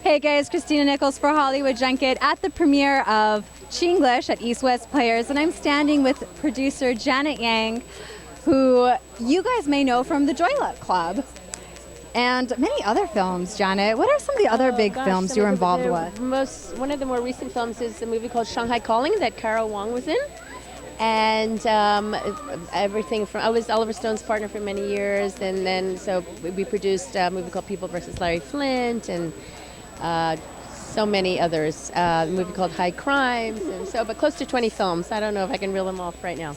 Hey guys, Christina Nichols for Hollywood Junket at the premiere of Chinglish at East West Players, and I'm standing with producer Janet Yang, who you guys may know from the Joy Luck Club and many other films. Janet, what are some of the other big films you were involved with? One of the more recent films is a movie called Shanghai Calling that Carol Hwang was in. And everything from, I was Oliver Stone's partner for many years, and then so we produced a movie called People versus Larry Flint, and so many others. A movie called High Crimes, and so, but close to 20 films. I don't know if I can reel them off right now.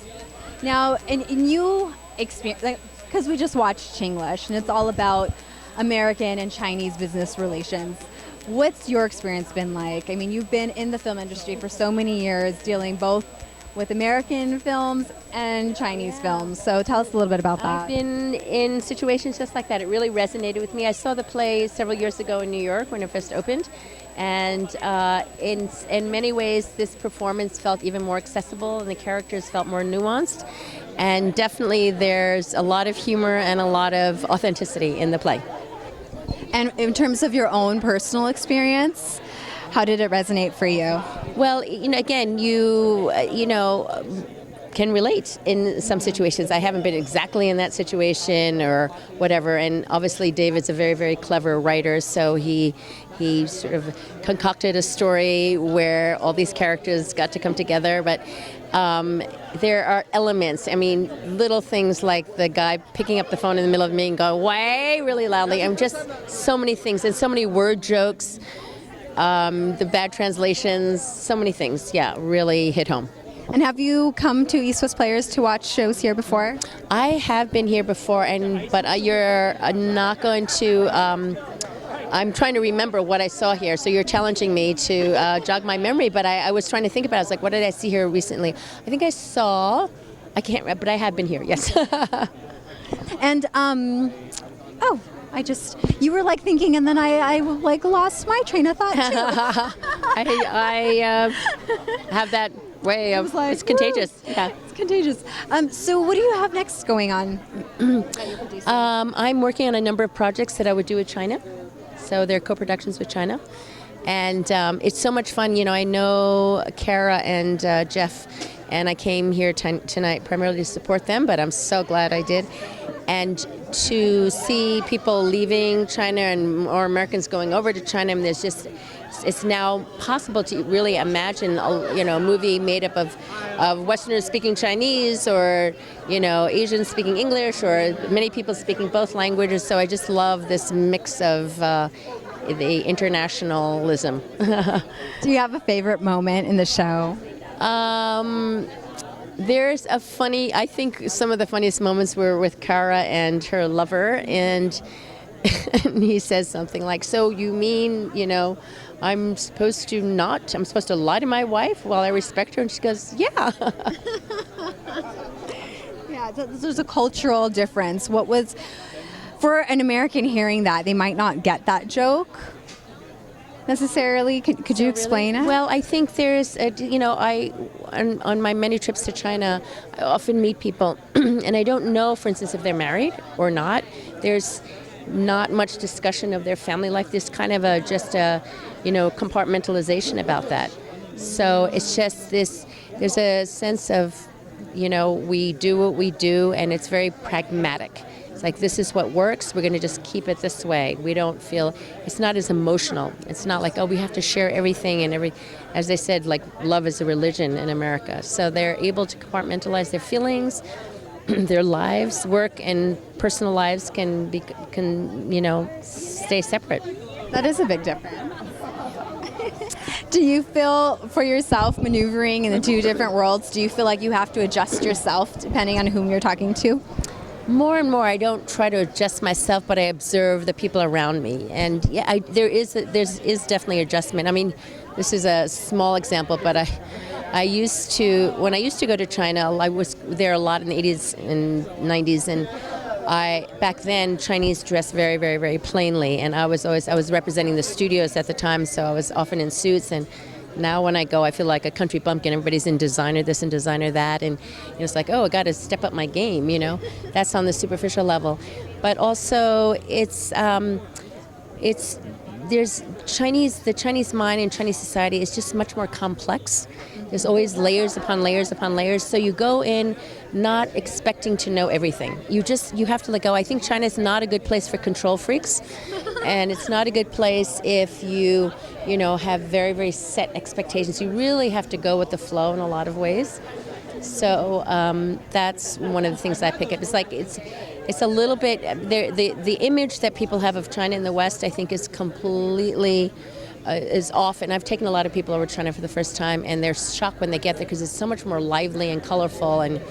Now, in you experience, because we just watched Chinglish, and it's all about American and Chinese business relations. What's your experience been like? I mean, you've been in the film industry for so many years, dealing both with American films and Chinese films. So tell us a little bit about that. I've been in situations just like that. It really resonated with me. I saw the play several years ago in New York when it first opened. And in many ways, this performance felt even more accessible and the characters felt more nuanced. And definitely there's a lot of humor and a lot of authenticity in the play. And in terms of your own personal experience, how did it resonate for you? Well, again, you can relate in some situations. I haven't been exactly in that situation or whatever, and obviously David's a very, very clever writer, so he sort of concocted a story where all these characters got to come together, but there are elements, I mean, little things like the guy picking up the phone in the middle of me and going, way really loudly, and just so many things, and so many word jokes. The bad translations, so many things, really hit home. And have you come to East West Players to watch shows here before? I have been here before, but you're not going to, I'm trying to remember what I saw here, so you're challenging me to jog my memory, but I was trying to think about it. I was like, what did I see here recently? I think I can't remember, but I have been here, yes. And, you were like thinking, and then I like lost my train of thought too. I have that way of, it's contagious. Yeah. It's contagious. So what do you have next going on? I'm working on a number of projects that I would do with China. So they're co-productions with China. And it's so much fun. I know Kara and Jeff, and I came here tonight primarily to support them, but I'm so glad I did. And to see people leaving China and more Americans going over to China, and it's now possible to really imagine a movie made up of Westerners speaking Chinese, or Asians speaking English, or many people speaking both languages. So I just love this mix of the internationalism. Do you have a favorite moment in the show? There's I think some of the funniest moments were with Kara and her lover, and he says something like, so you mean, I'm supposed to lie to my wife while I respect her? And she goes, yeah. Yeah, there's a cultural difference. What was, for an American hearing that, they might not get that joke necessarily. Could you explain it? Well, I think there's, on my many trips to China, I often meet people, and I don't know, for instance, if they're married or not. There's not much discussion of their family life. There's kind of just a compartmentalization about that. So it's just there's a sense of, we do what we do, and it's very pragmatic. It's like, this is what works, we're going to just keep it this way. We don't feel, it's not as emotional. It's not like, we have to share everything and as they said, like, love is a religion in America. So they're able to compartmentalize their feelings, their lives, work and personal lives can stay separate. That is a big difference. Do you feel, for yourself, maneuvering in the two different worlds, do you feel like you have to adjust yourself depending on whom you're talking to? More and more, I don't try to adjust myself, but I observe the people around me, and there is definitely adjustment. I mean, this is a small example, but when I used to go to China, I was there a lot in the 80s and 90s, and back then Chinese dressed very, very, very plainly, and I was representing the studios at the time, so I was often in suits, and now when I go, I feel like a country bumpkin. Everybody's in designer this and designer that, and it's like, I got to step up my game. That's on the superficial level, but also it's the Chinese mind and Chinese society is just much more complex. There's always layers upon layers upon layers. So you go in not expecting to know everything. You have to let go. I think China's not a good place for control freaks, and it's not a good place if you have very, very set expectations. You really have to go with the flow in a lot of ways. So that's one of the things I pick up. It's like it's a little bit the image that people have of China in the West, I think, is completely is off. And I've taken a lot of people over to China for the first time, and they're shocked when they get there because it's so much more lively and colorful, and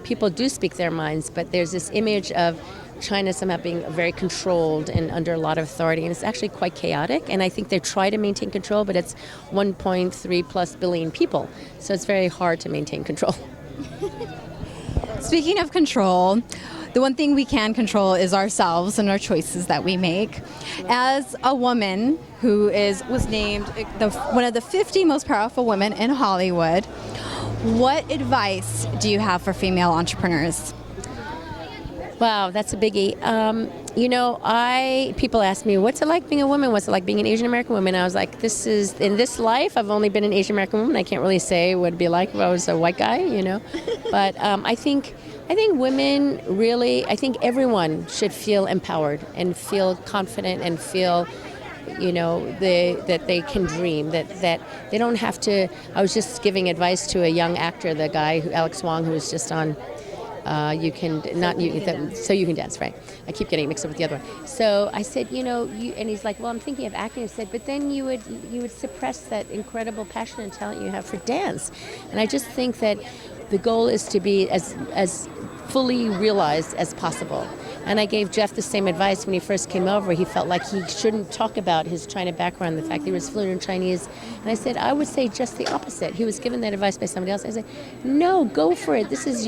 people do speak their minds. But there's this image of China somehow being very controlled and under a lot of authority, and it's actually quite chaotic. And I think they try to maintain control, but it's 1.3 plus billion people, so it's very hard to maintain control. Speaking of control, the one thing we can control is ourselves and our choices that we make. As a woman who was named one of the 50 most powerful women in Hollywood, what advice do you have for female entrepreneurs? Wow, that's a biggie. People ask me, what's it like being a woman? What's it like being an Asian American woman? I was like, in this life, I've only been an Asian American woman. I can't really say what it'd be like if I was a white guy, But I think women really, I think everyone should feel empowered and feel confident and feel that they can dream, that they don't have to. I was just giving advice to a young actor, the guy, Alex Hwang, who was just on So You Can Dance, right? I keep getting mixed up with the other one. So I said, and he's like, well, I'm thinking of acting. I said, but then you would suppress that incredible passion and talent you have for dance. And I just think that the goal is to be as fully realized as possible. And I gave Jeff the same advice when he first came over. He felt like he shouldn't talk about his China background, the fact that he was fluent in Chinese. And I said, I would say just the opposite. He was given that advice by somebody else. I said, no, go for it. This is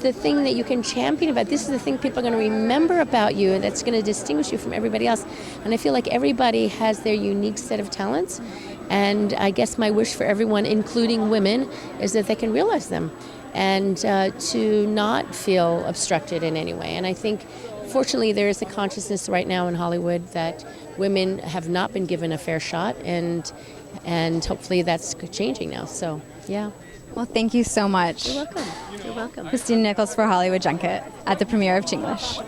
the thing that you can champion about. This is the thing people are going to remember about you, and that's going to distinguish you from everybody else. And I feel like everybody has their unique set of talents. And I guess my wish for everyone, including women, is that they can realize them and to not feel obstructed in any way. And I think, fortunately, there is a consciousness right now in Hollywood that women have not been given a fair shot, and hopefully that's changing now. So, yeah. Well, thank you so much. You're welcome. You're welcome. Christina Nichols for Hollywood Junket at the premiere of Chinglish.